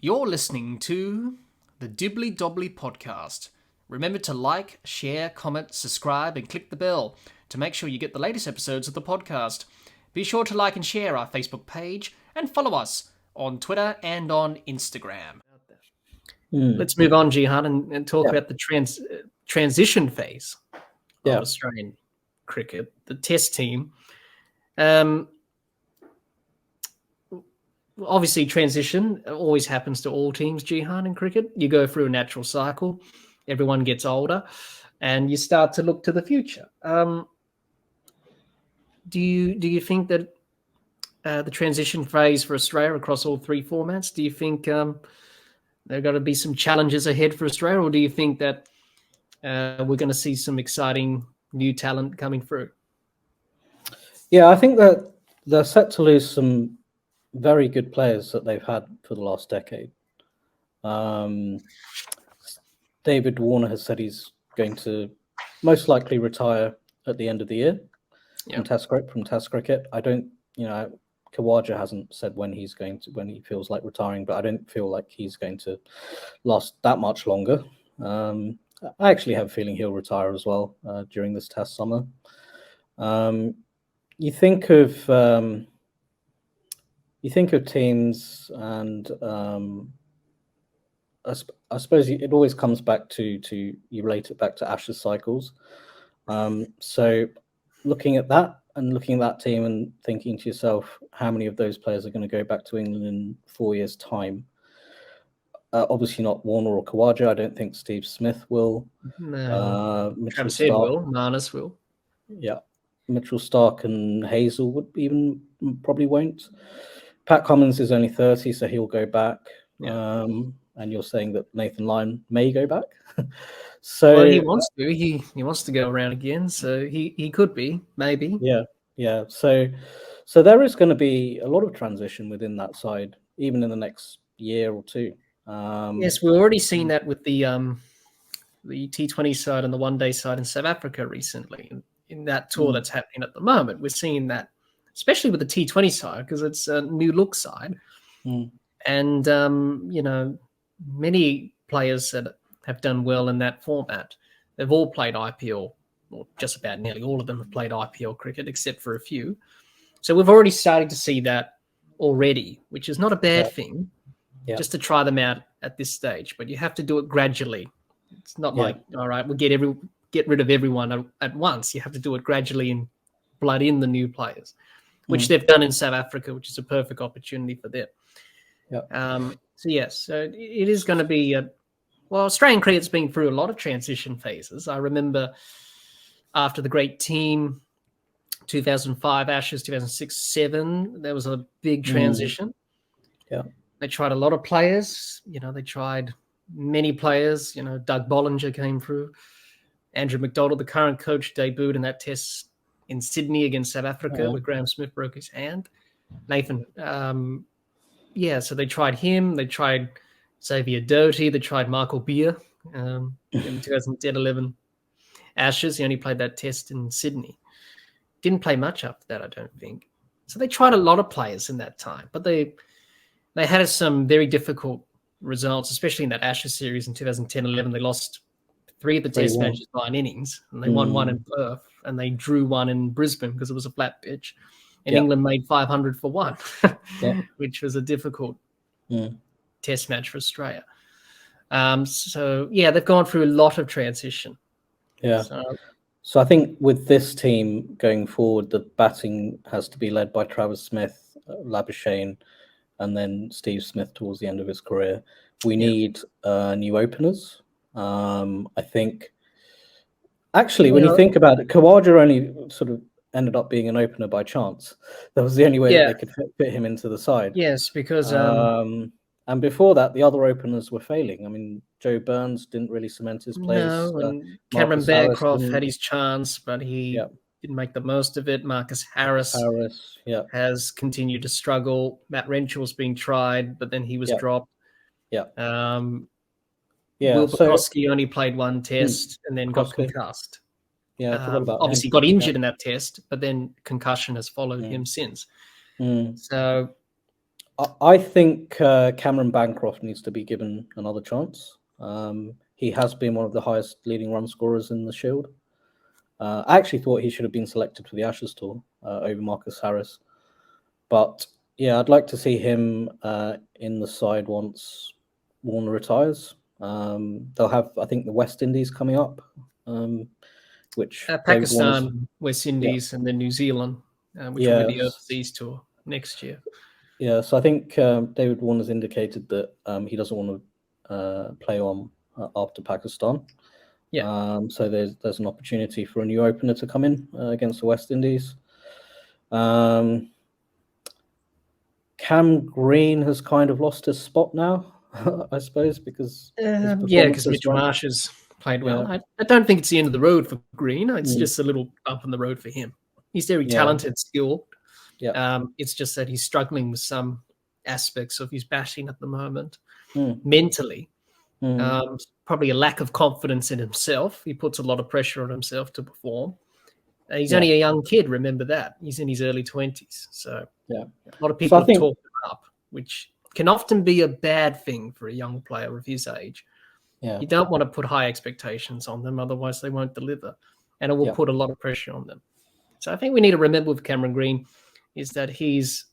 You're listening to the Dibbly-Dobbly podcast. Remember to like, share, comment, subscribe, and click the bell to make sure you get the latest episodes of the podcast. Be sure to like and share our Facebook page and follow us on Twitter and on Instagram. Let's move on, Jehan, and talk about the transition phase of Australian cricket, the Test team. Obviously, transition always happens to all teams, Jehan, in cricket. You go through a natural cycle. Everyone gets older, and you start to look to the future. Do you think that the transition phase for Australia across all three formats, do you think there are going to be some challenges ahead for Australia, or do you think that we're going to see some exciting new talent coming through? Yeah, I think that they're set to lose some very good players that they've had for the last decade. David Warner has said he's going to most likely retire at the end of the year from Test cricket. I don't, Khawaja hasn't said when he feels like retiring, but I don't feel like he's going to last that much longer. I actually have a feeling he'll retire as well during this Test summer. You think of teams, and I suppose it always comes back to you relate it back to Ashes cycles. So looking at that and looking at that team and thinking to yourself, how many of those players are going to go back to England in 4 years' time? Obviously not Warner or Khawaja. I don't think Steve Smith will. No, Travis Head will. Marnus will. Yeah, Mitchell Starc and Hazel probably won't. Pat Cummins is only 30, so he'll go back. Yeah. And you're saying that Nathan Lyon may go back. So he wants to. He wants to go around again, so he could be, maybe. Yeah. So there is going to be a lot of transition within that side, even in the next year or two. Yes, we've already seen that with the T20 side and the one-day side in South Africa recently. In that tour that's happening at the moment, we're seeing that, especially with the T20 side, because it's a new look side. And, many players that have done well in that format, they've all played IPL, or just about nearly all of them have played IPL cricket, except for a few. So we've already started to see that already, which is not a bad thing, just to try them out at this stage. But you have to do it gradually. It's not like, all right, we'll get rid of everyone at once. You have to do it gradually and blood in the new players, which they've done in South Africa, which is a perfect opportunity for them. So it is going to be Australian cricket's been through a lot of transition phases. I remember after the great team, 2005 Ashes, 2006-07, there was a big transition. They tried a lot of players. They tried many players. Doug Bollinger came through. Andrew McDonald, the current coach, debuted in that Test in Sydney against South Africa where Graham Smith broke his hand. Nathan, so they tried him. They tried Xavier Doty. They tried Michael Beer in 2010-11 Ashes. He only played that Test in Sydney. Didn't play much after that, I don't think. So they tried a lot of players in that time, but they had some very difficult results, especially in that Ashes series in 2010-11. They lost 3 of the Test matches by 9 innings, and they won 1 in Perth, and they drew 1 in Brisbane because it was a flat pitch. And England made 500 for 1, which was a difficult Test match for Australia. They've gone through a lot of transition. So I think with this team going forward, the batting has to be led by Travis Smith, Labuschagne, and then Steve Smith towards the end of his career. We need new openers. I think, actually, when you think about it, Khawaja only sort of ended up being an opener by chance. That was the only way that they could fit him into the side. Yes, because and before that, the other openers were failing. I mean, Joe Burns didn't really cement his place. No, and Cameron Bearcroft had his chance, but he didn't make the most of it. Marcus Harris has continued to struggle. Matt Renshaw's been tried, but then he was dropped. Will Bukowski only played 1 Test and then got concussed. Obviously got injured in that Test, but then concussion has followed him since. So I think Cameron Bancroft needs to be given another chance. He has been one of the highest leading run scorers in the Shield. I actually thought he should have been selected for the Ashes tour over Marcus Harris. But yeah, I'd like to see him in the side once Warner retires. They'll have, I think, the West Indies coming up, which Pakistan, West Indies, and then New Zealand, which will be the overseas tour next year. Yeah, so I think David Warner's indicated that he doesn't want to play on after Pakistan. Yeah. So there's an opportunity for a new opener to come in against the West Indies. Cam Green has kind of lost his spot now, I suppose, because because Mitchell Marsh has played well. I don't think it's the end of the road for Green. It's just a little bump in the road for him. He's very talented, skilled. Yeah. It's just that he's struggling with some aspects of his batting at the moment, mentally. Probably a lack of confidence in himself. He puts a lot of pressure on himself to perform. He's only a young kid, remember that. He's in his early 20s. So a lot of people have talked him up, which can often be a bad thing for a young player of his age. You don't want to put high expectations on them, otherwise they won't deliver. And it will put a lot of pressure on them. So I think we need to remember with Cameron Green is that he's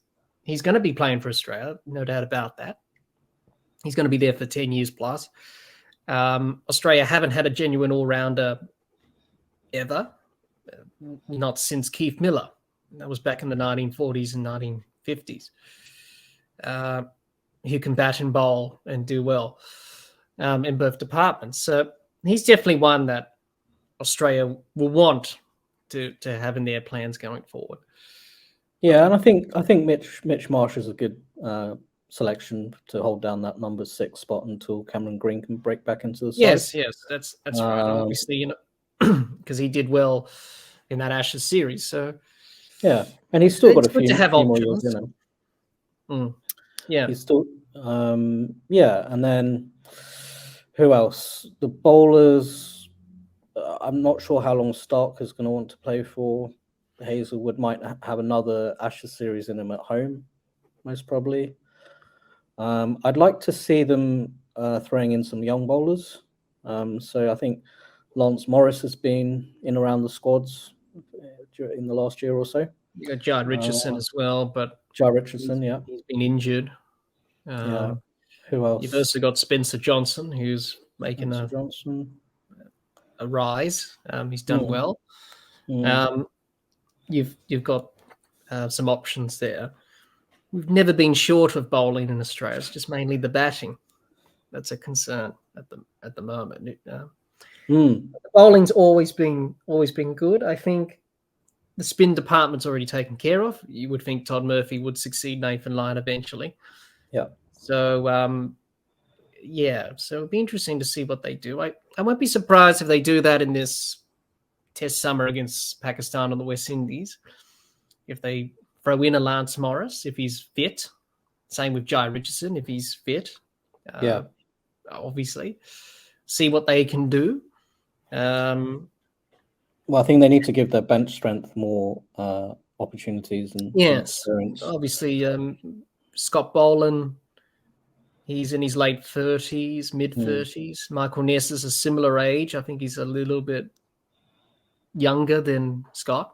going to be playing for Australia, no doubt about that. He's going to be there for 10 years plus. Australia haven't had a genuine all-rounder ever, not since Keith Miller. That was back in the 1940s and 1950s. Who can bat and bowl and do well in both departments. So he's definitely one that Australia will want to have in their plans going forward. Yeah, and I think Mitch Marsh is a good selection to hold down that number 6 spot until Cameron Green can break back into the side. Yes, that's right. Obviously, because he did well in that Ashes series. So yeah, and he's still got a few more years in him. Yeah, he's still and then who else? The bowlers. I'm not sure how long Stark is going to want to play for. Hazelwood might have another Ashes series in him at home, most probably. I'd like to see them throwing in some young bowlers. So I think Lance Morris has been in around the squads in the last year or so. You got Jard Richardson as well, but Jard Richardson, he's been injured. Who else? You've also got Spencer Johnson, who's making a rise. He's done well. You've got some options there. We've never been short of bowling in Australia. It's just mainly the batting that's a concern at the moment. The bowling's always been good. I think the spin department's already taken care of. You would think Todd Murphy would succeed Nathan Lyon eventually. Yeah. So so it'll be interesting to see what they do. I won't be surprised if they do that in this Test summer against Pakistan and the West Indies. If they throw in a Lance Morris, if he's fit. Same with Jai Richardson, if he's fit. Obviously. See what they can do. Well, I think they need to give their bench strength more opportunities and experience. Obviously, Scott Boland, he's in his late 30s, mid-30s. Michael Ness is a similar age. I think he's a little bit younger than Scott.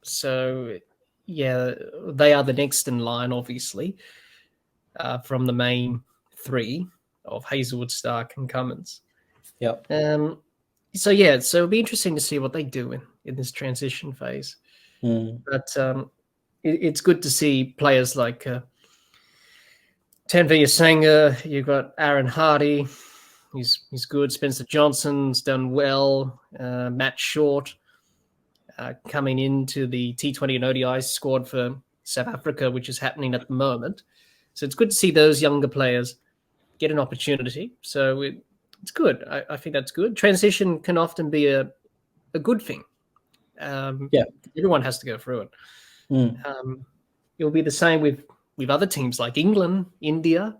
So, they are the next in line, obviously, from the main 3 of Hazelwood, Stark, and Cummins. Yep. So it'll be interesting to see what they do in this transition phase. But it's good to see players like Tanveer Sangha. You've got Aaron Hardy. He's good. Spencer Johnson's done well. Matt Short coming into the T20 and ODI squad for South Africa, which is happening at the moment. So it's good to see those younger players get an opportunity. So it's good. I think that's good. Transition can often be a good thing. Everyone has to go through it. It'll be the same with other teams like England, India.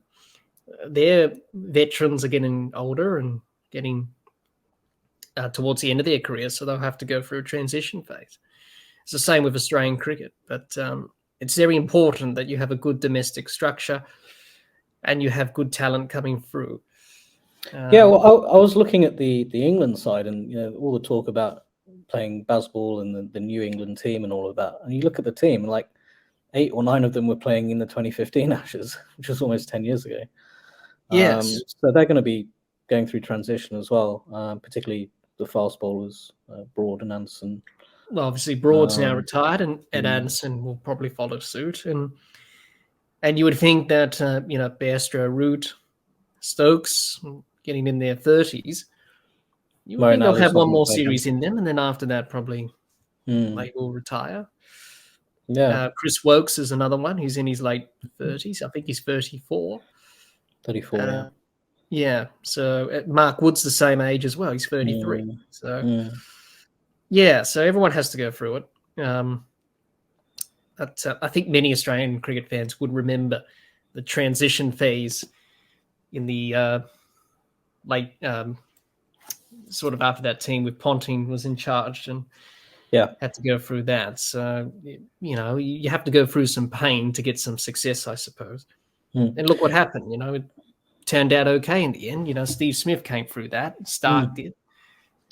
Their veterans are getting older and getting towards the end of their career, so they'll have to go through a transition phase. It's the same with Australian cricket. But it's very important that you have a good domestic structure and you have good talent coming through. Yeah, well, I was looking at the England side, and all the talk about playing Bazball and the New England team and all of that. And you look at the team, and like 8 or 9 of them were playing in the 2015 Ashes, which was almost 10 years ago. Yes. So they're going to be going through transition as well, particularly the fast bowlers, Broad and Anderson. Well, obviously Broad's now retired, and Ed Anderson will probably follow suit. And you would think that Bairstow, Root, Stokes getting in their 30s, you would think they'll have one more series in them, and then after that probably they will retire. Yeah. Chris Wokes is another one who's in his late 30s. I think he's 34. 34, yeah. So Mark Wood's the same age as well. He's 33. So so everyone has to go through it. But I think many Australian cricket fans would remember the transition phase in the late, sort of after that team with Ponting was in charge and had to go through that. So, you have to go through some pain to get some success, I suppose. And look what happened. It turned out okay in the end. Steve Smith came through that. Stark did.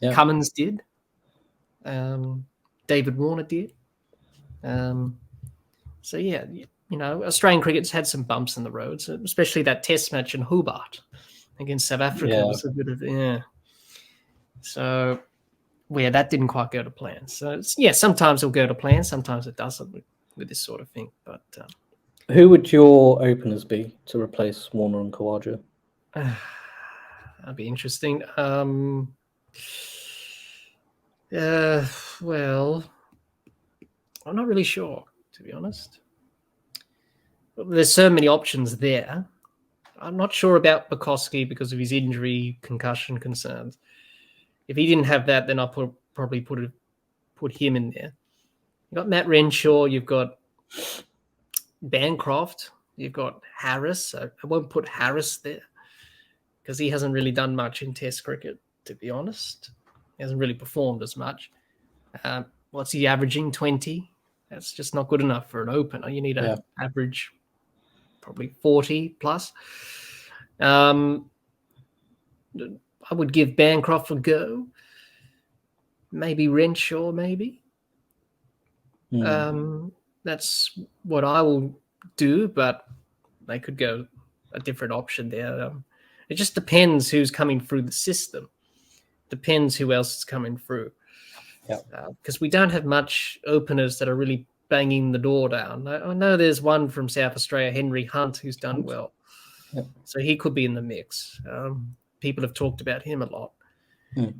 Yeah. Cummins did. David Warner did. So, yeah, Australian cricket's had some bumps in the road, so especially that test match in Hobart against South Africa was a bit of, So, that didn't quite go to plan. So, sometimes it'll go to plan, sometimes it doesn't with this sort of thing. But who would your openers be to replace Warner and Khawaja? That'd be interesting. Well, I'm not really sure, to be honest. There's so many options there. I'm not sure about Bukowski because of his injury, concussion concerns. If he didn't have that, then I'll probably put him in there. You've got Matt Renshaw, you've got Bancroft, you've got Harris. I won't put Harris there because he hasn't really done much in Test cricket, to be honest. He hasn't really performed as much. What's he averaging? 20? That's just not good enough for an opener. You need an average probably 40 plus. I would give Bancroft a go. Maybe Renshaw, maybe. That's what I will do, but they could go a different option there. It just depends who's coming through the system. Depends who else is coming through. Because we don't have much openers that are really banging the door down. I know there's one from South Australia, Henry Hunt, who's done well. So he could be in the mix. People have talked about him a lot.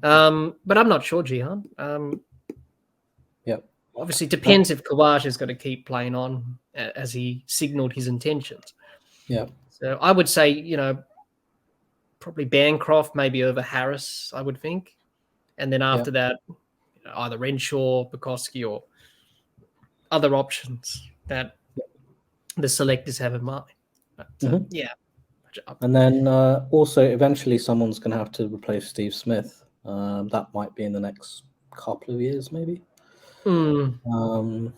But I'm not sure, Jehan. Obviously, it depends if Khawaja is going to keep playing on as he signalled his intentions. So I would say, probably Bancroft, maybe over Harris, I would think. And then after that, either Renshaw, Bukowski, or other options that the selectors have in mind. But, And then also eventually someone's going to have to replace Steve Smith. That might be in the next couple of years, maybe. I'm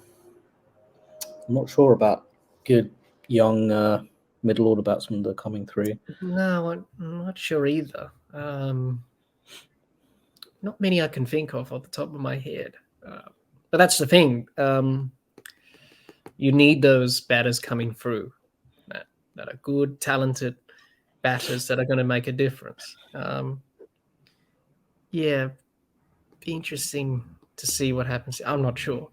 not sure about good young middle order batsmen that are coming through. No, I'm not sure either. Not many I can think of off the top of my head. But that's the thing. You need those batters coming through that are good, talented batters that are going to make a difference. Be interesting to see what happens. I'm not sure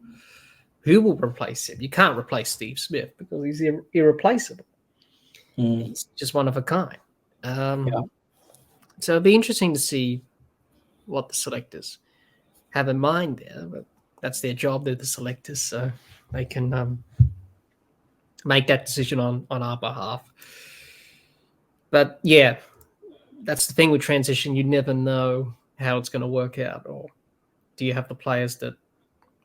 who will replace him. You can't replace Steve Smith because he's irreplaceable. He's just one of a kind. So it'll be interesting to see what the selectors have in mind there. But that's their job. They're the selectors, so they can make that decision on our behalf. But that's the thing with transition. You never know how it's going to work out, or do you have the players that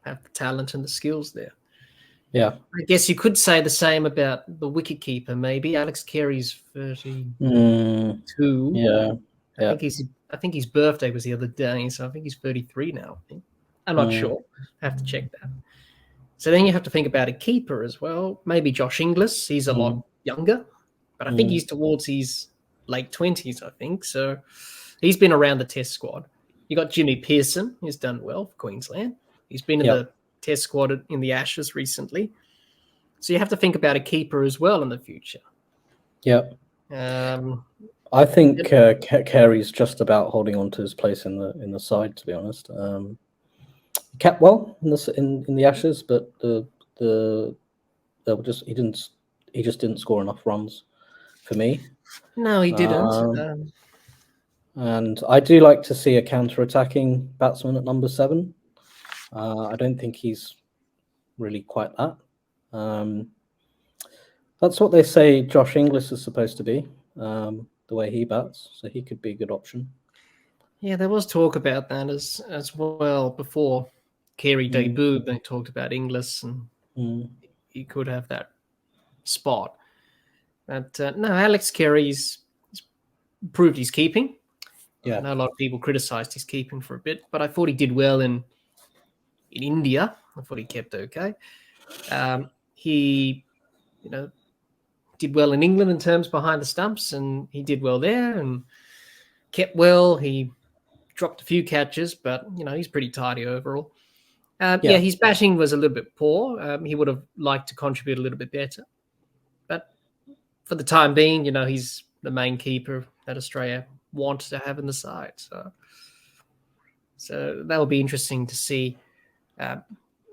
have the talent and the skills there? I guess you could say the same about the wicketkeeper. Maybe Alex Carey's 32. I think his birthday was the other day, so I think he's 33 now. I'm not sure. I have to check that. So then you have to think about a keeper as well. Maybe Josh Inglis. He's a lot younger, but I think he's towards his late 20s, I think. So he's been around the Test squad. You got Jimmy Pearson, who's done well for Queensland. He's been in the Test squad in the Ashes recently. So you have to think about a keeper as well in the future. Yeah. I think Carey's just about holding on to his place in the side, to be honest. Kept well in the Ashes, but he just didn't score enough runs for me. No, he didn't. And I do like to see a counter-attacking batsman at number 7. I don't think he's really quite that. That's what they say Josh Inglis is supposed to be, the way he bats. So he could be a good option. Yeah, there was talk about that as well before Carey debuted. They talked about Inglis and he could have that spot. But no, Alex Carey's proved his keeping. Yeah. I know a lot of people criticised his keeping for a bit, but I thought he did well in India. I thought he kept okay. He, did well in England in terms behind the stumps, and he did well there and kept well. He dropped a few catches, but he's pretty tidy overall. His batting was a little bit poor. He would have liked to contribute a little bit better, but for the time being, he's the main keeper that Australia wants to have in the side. So that will be interesting to see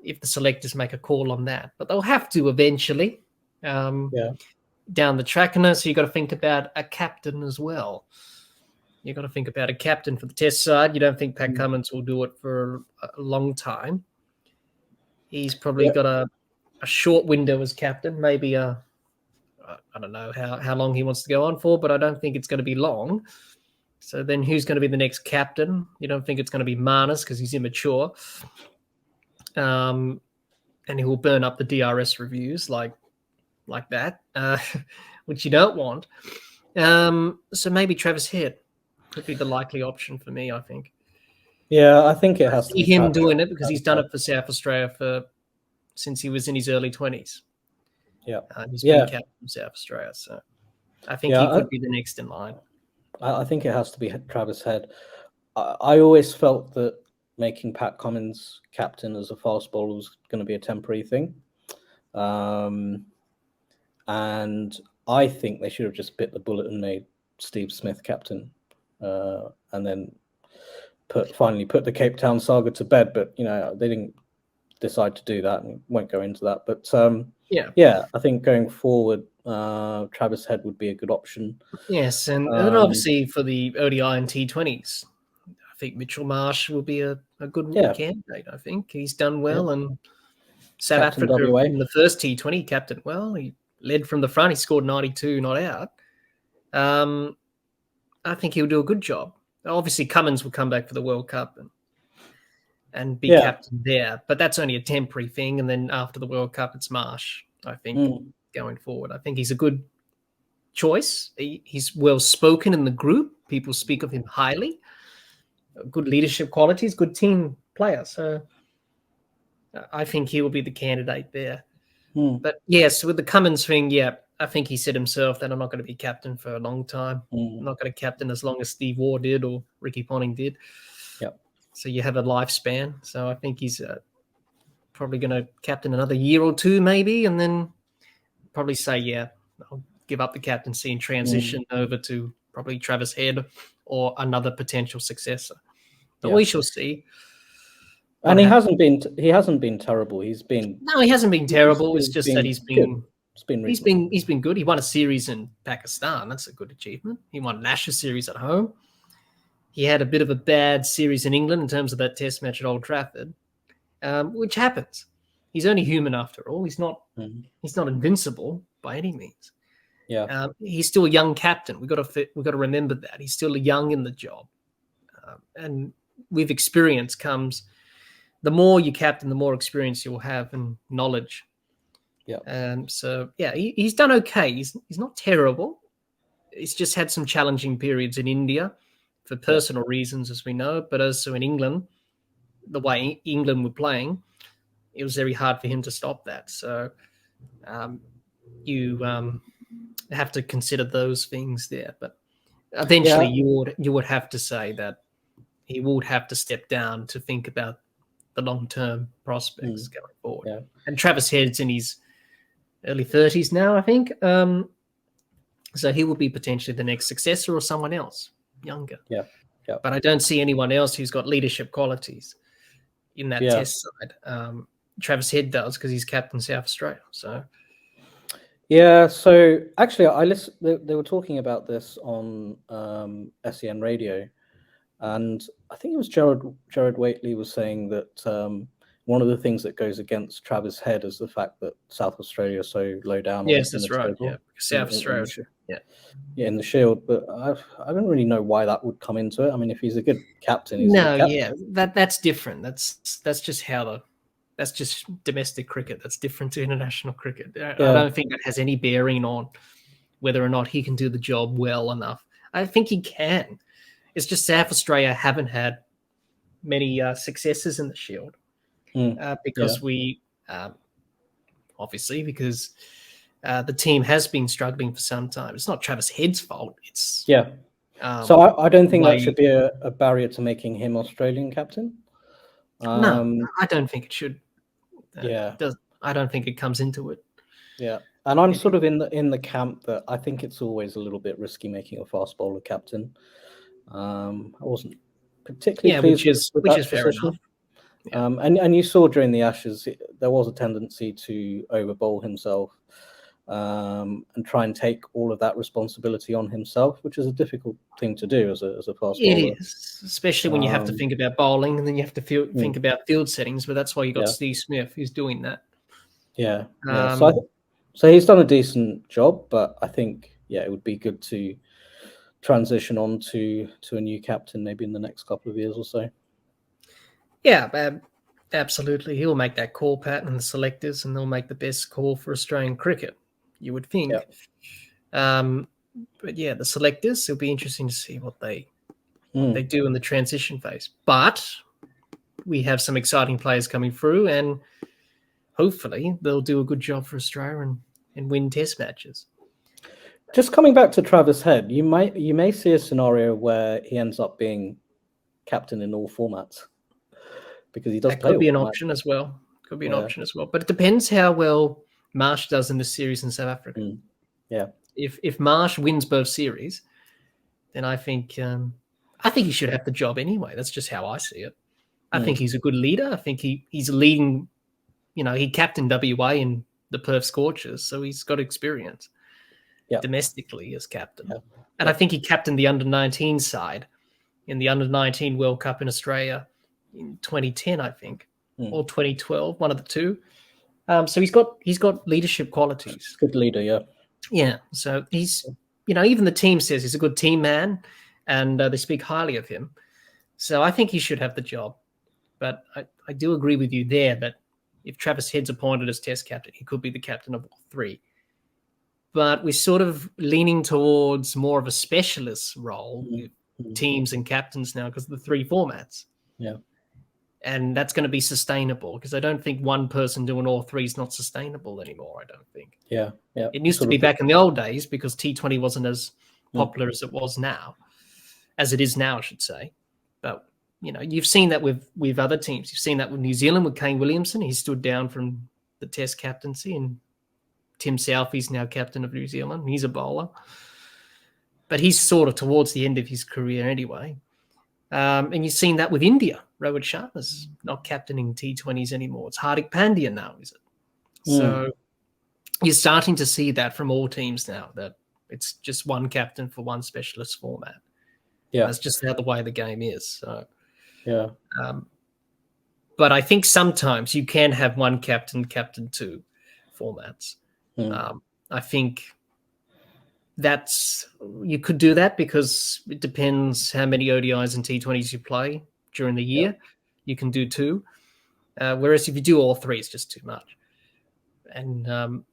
if the selectors make a call on that. But they'll have to eventually down the track. And so you've got to think about a captain as well. You've got to think about a captain for the Test side. You don't think Pat Cummins will do it for a long time. He's probably got a short window as captain, maybe I don't know how long he wants to go on for, but I don't think it's going to be long. So then who's going to be the next captain? You don't think it's going to be Marnus because he's immature. And he will burn up the DRS reviews like that, which you don't want. So maybe Travis Head could be the likely option for me, I think. Yeah, I think it has to be him doing it because he's done it for South Australia since he was in his early 20s. Yeah. He's been captain of South Australia, so I think he could be the next in line. I think it has to be Travis Head. I always felt that making Pat Cummins captain as a fast bowler was going to be a temporary thing. And I think they should have just bit the bullet and made Steve Smith captain, and then finally put the Cape Town saga to bed. But they didn't decide to do that, and won't go into that. But I think going forward, Travis Head would be a good option. Yes, and obviously for the ODI and T20s, I think Mitchell Marsh will be a good candidate. I think he's done well, and South Africa in the first T20 captain well. He led from the front. He scored 92, not out. I think he'll do a good job. Obviously, Cummins will come back for the World Cup and be captain there, but that's only a temporary thing. And then after the World Cup, it's Marsh, I think, going forward. I think he's a good choice. He's well-spoken in the group. People speak of him highly. Good leadership qualities, good team player. So I think he will be the candidate there. But yes, with the Cummins thing, I think he said himself that I'm not going to be captain for a long time. I'm not going to captain as long as Steve Waugh did or Ricky Ponting did. Yep. So you have a lifespan. So I think he's probably going to captain another year or two maybe, and then probably say, I'll give up the captaincy and transition over to probably Travis Head or another potential successor. But we shall see. And he hasn't been terrible. He hasn't been terrible. It's just that he's been he's been good. He won a series in Pakistan. That's a good achievement. He won an Ashes series at home. He had a bit of a bad series in England in terms of that Test match at Old Trafford, which happens. He's only human after all. He's not invincible by any means. Yeah, he's still a young captain. We've got to remember that he's still young in the job, and with experience comes. The more you captain, the more experience you'll have and knowledge. Yeah. He's done okay. He's not terrible. He's just had some challenging periods in India for personal reasons, as we know, but also in England, the way England were playing, it was very hard for him to stop that. So you have to consider those things there. But eventually, you would have to say that he would have to step down to think about the long-term prospects going forward. Yeah. And Travis Head's in his early 30s now, I think. So he will be potentially the next successor or someone else younger. Yeah. But I don't see anyone else who's got leadership qualities in that test side. Travis Head does because he's captain South Australia. So yeah, so actually I listened, they were talking about this on SEN radio, and I think it was Jared Waitley was saying that one of the things that goes against Travis Head is the fact that South Australia is so low down. Yes, that's right. Yeah, South Australia. In the Shield, but I don't really know why that would come into it. I mean, if he's a good captain, that's different. That's just domestic cricket. That's different to international cricket. I don't think that has any bearing on whether or not he can do the job well enough. I think he can. It's just South Australia haven't had many successes in the Shield because we obviously because the team has been struggling for some time. It's not Travis Head's fault. It's so I don't think that should be a barrier to making him Australian captain. No, I don't think it should. I don't think it comes into it. Yeah, and I'm sort of in the camp that I think it's always a little bit risky making a fast bowler captain. I wasn't particularly pleased with that fair enough. And you saw during the Ashes there was a tendency to overbowl himself and try and take all of that responsibility on himself, which is a difficult thing to do as a fast bowler. It is, especially when you have to think about bowling and then you have to think about field settings. But that's why you got Steve Smith who's doing that. So he's done a decent job, but I think it would be good to transition on to a new captain maybe in the next couple of years or so. Yeah, absolutely. He'll make that call, Pat, and the selectors, and they'll make the best call for Australian cricket, you would think. But yeah, the selectors, it'll be interesting to see what they do in the transition phase. But we have some exciting players coming through, and hopefully they'll do a good job for Australia and win test matches. Just coming back to Travis Head, you may see a scenario where he ends up being captain in all formats because he does play. Could be an option as well. Could be an option as well. But it depends how well Marsh does in the series in South Africa. If Marsh wins both series, then I think he should have the job anyway. That's just how I see it. I think he's a good leader. I think he's leading. He captained WA in the Perth Scorchers, so he's got experience domestically as captain. And I think he captained the under-19 side in the under-19 World Cup in Australia in 2010, I think, or 2012, one of the two. So he's got leadership qualities. Good leader, Yeah. So he's, even the team says he's a good team man, and they speak highly of him. So I think he should have the job. But I do agree with you there that if Travis Head's appointed as test captain, he could be the captain of all three. But we're sort of leaning towards more of a specialist role with teams and captains now because of the three formats. Yeah. And that's going to be sustainable because I don't think one person doing all three is not sustainable anymore, I don't think. Yeah. It used to be back in the old days because T20 wasn't as popular as it was now, as it is now, I should say. But, you've seen that with other teams. You've seen that with New Zealand with Kane Williamson. He stood down from the test captaincy, and Tim Southey's now captain of New Zealand. He's a bowler. But he's sort of towards the end of his career anyway. And you've seen that with India. Rohit Sharma's not captaining T20s anymore. It's Hardik Pandya now, is it? So you're starting to see that from all teams now, that it's just one captain for one specialist format. Yeah. That's just how the way the game is. So, but I think sometimes you can have one captain two formats. I think you could do that because it depends how many ODIs and T20s you play during the year. You can do two. Whereas if you do all three, it's just too much. And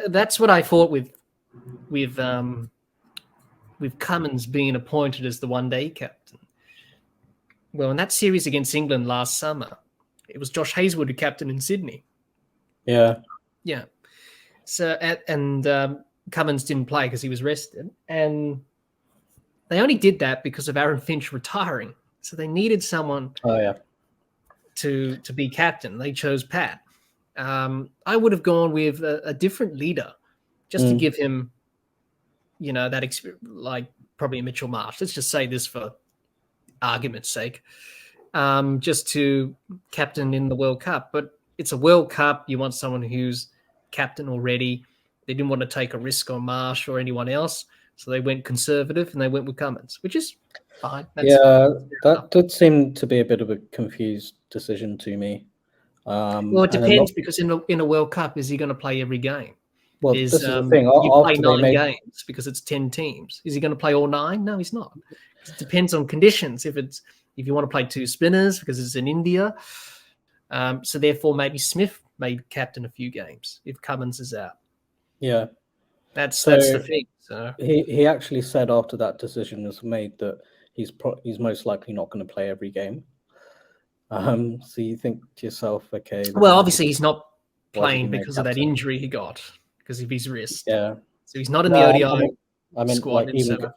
that's what I thought with Cummins being appointed as the one-day captain. Well, in that series against England last summer, it was Josh Hazelwood who captained in Sydney. Yeah. Yeah. So Cummins didn't play because he was rested, and they only did that because of Aaron Finch retiring. So they needed someone to be captain. They chose Pat. I would have gone with a different leader just to give him, that experience, like probably Mitchell Marsh. Let's just say this for argument's sake, just to captain in the World Cup. But it's a World Cup. You want someone who's captain already. They didn't want to take a risk on Marsh or anyone else. So they went conservative and they went with Cummins, which is fine. That did seem to be a bit of a confused decision to me. Well, it depends because in a World Cup, is he going to play every game? Well, this is the thing. You play 9 games because it's 10 teams. Is he going to play all 9? No, he's not. It depends on conditions. If you want to play 2 spinners because it's in India, so therefore maybe Smith may captain a few games if Cummins is out. Yeah, that's the thing. So he actually said after that decision was made that he's most likely not going to play every game. So you think to yourself, okay. Well, obviously he's not playing because of that injury he got because of his wrist. Yeah. So he's not in the ODI squad. Like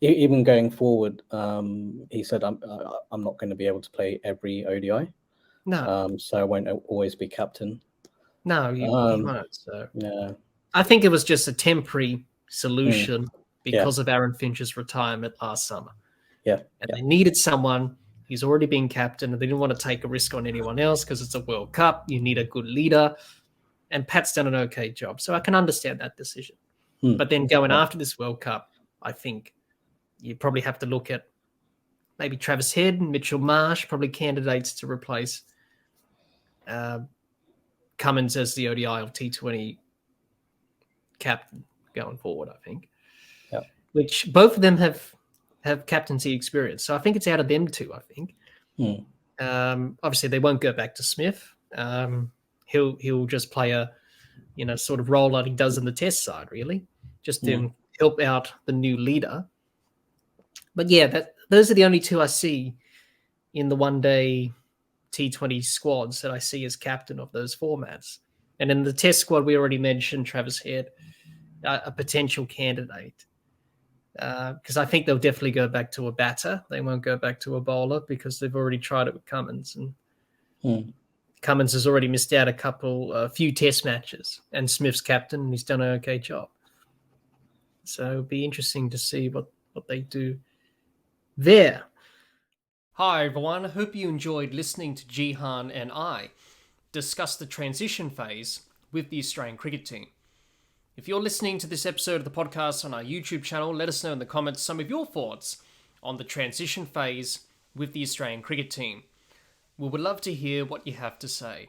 even going forward, he said, "I'm not going to be able to play every ODI. No. So I won't always be captain." No, he won't. So yeah, I think it was just a temporary solution because of Aaron Finch's retirement last summer. Yeah, and they needed someone. He's already been captain, and they didn't want to take a risk on anyone else because it's a World Cup. You need a good leader, and Pat's done an okay job. So I can understand that decision. But then going after this World Cup, I think you probably have to look at maybe Travis Head and Mitchell Marsh, probably candidates to replace Cummins as the ODI or T20 captain going forward, I think. Yeah. Which both of them have captaincy experience. So I think it's out of them two, I think. Obviously, they won't go back to Smith. He'll just play a, sort of role like he does in the test side, really, just to help out the new leader. But yeah, those are the only two I see in the one-day T20 squads that I see as captain of those formats. And in the test squad, we already mentioned Travis Head, a potential candidate. Because I think they'll definitely go back to a batter. They won't go back to a bowler because they've already tried it with Cummins. And Cummins has already missed out a few test matches. And Smith's captain, and he's done an okay job. So it'll be interesting to see what they do there. Hi, everyone. I hope you enjoyed listening to Jehan and I discuss the transition phase with the Australian cricket team. If you're listening to this episode of the podcast on our YouTube channel, let us know in the comments some of your thoughts on the transition phase with the Australian cricket team. We would love to hear what you have to say.